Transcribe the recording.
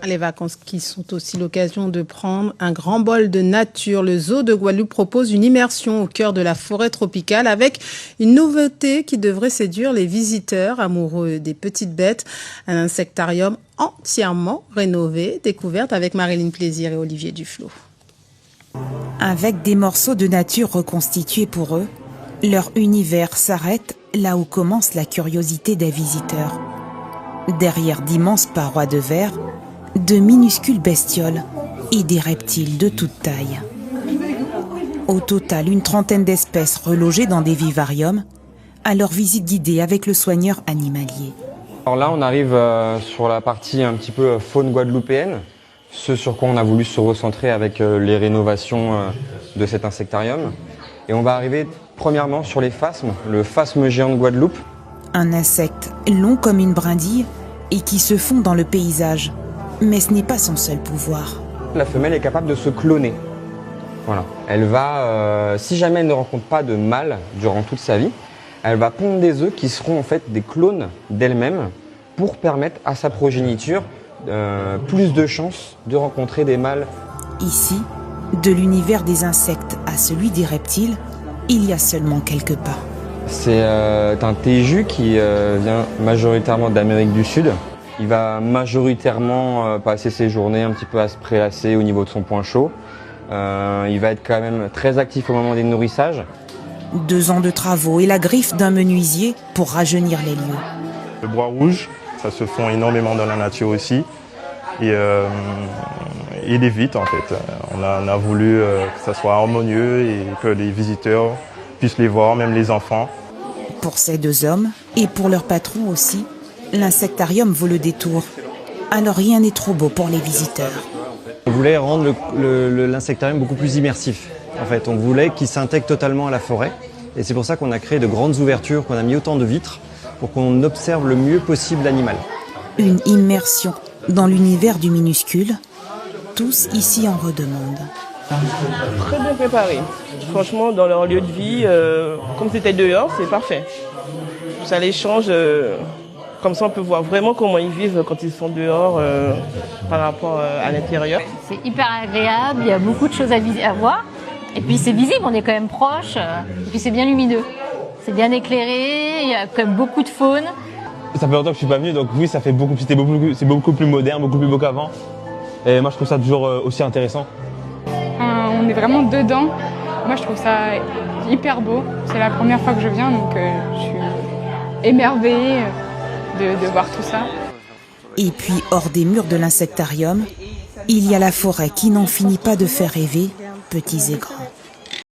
Les vacances qui sont aussi l'occasion de prendre un grand bol de nature. Le zoo de Guadeloupe propose une immersion au cœur de la forêt tropicale avec une nouveauté qui devrait séduire les visiteurs amoureux des petites bêtes. Un insectarium entièrement rénové, découverte avec Marilyn Plaisir et Olivier Duflo. Avec des morceaux de nature reconstitués pour eux, leur univers s'arrête là où commence la curiosité des visiteurs. Derrière d'immenses parois de verre, de minuscules bestioles et des reptiles de toute taille. Au total, une trentaine d'espèces relogées dans des vivariums, à leur visite guidée avec le soigneur animalier. Alors là, on arrive sur la partie un petit peu faune guadeloupéenne, ce sur quoi on a voulu se recentrer avec les rénovations de cet insectarium. Et on va arriver premièrement sur les phasmes, le phasme géant de Guadeloupe. Un insecte long comme une brindille et qui se fond dans le paysage. Mais ce n'est pas son seul pouvoir. La femelle est capable de se cloner. Voilà. Elle va, si jamais elle ne rencontre pas de mâle durant toute sa vie, elle va pondre des œufs qui seront en fait des clones d'elle-même pour permettre à sa progéniture plus de chances de rencontrer des mâles. Ici, de l'univers des insectes à celui des reptiles, il y a seulement quelques pas. C'est un téju qui vient majoritairement d'Amérique du Sud. Il va majoritairement passer ses journées un petit peu à se prélasser au niveau de son point chaud. Il va être quand même très actif au moment des nourrissages. 2 ans de travaux et la griffe d'un menuisier pour rajeunir les lieux. Le bois rouge, ça se fond énormément dans la nature aussi. Et des vitres en fait. On a voulu que ça soit harmonieux et que les visiteurs puissent les voir, même les enfants. Pour ces 2 hommes, et pour leur patron aussi, l'insectarium vaut le détour. Alors rien n'est trop beau pour les visiteurs. On voulait rendre l'insectarium beaucoup plus immersif. En fait, on voulait qu'il s'intègre totalement à la forêt. Et c'est pour ça qu'on a créé de grandes ouvertures, qu'on a mis autant de vitres, pour qu'on observe le mieux possible l'animal. Une immersion dans l'univers du minuscule. Tous ici en redemandent. Très bien préparé. Franchement, dans leur lieu de vie, comme c'était dehors, c'est parfait. Ça les change. Comme ça, on peut voir vraiment comment ils vivent quand ils sont dehors par rapport à l'intérieur. C'est hyper agréable, il y a beaucoup de choses à voir. Et puis c'est visible, on est quand même proche. Et puis c'est bien lumineux. C'est bien éclairé, il y a quand même beaucoup de faune. Ça fait longtemps que je suis pas venu, donc oui, c'est beaucoup plus moderne, beaucoup plus beau qu'avant. Et moi, je trouve ça toujours aussi intéressant. On est vraiment dedans. Moi, je trouve ça hyper beau. C'est la première fois que je viens, donc je suis émerveillée de voir tout ça. Et puis, hors des murs de l'insectarium, il y a la forêt qui n'en finit pas de faire rêver, petits et grands.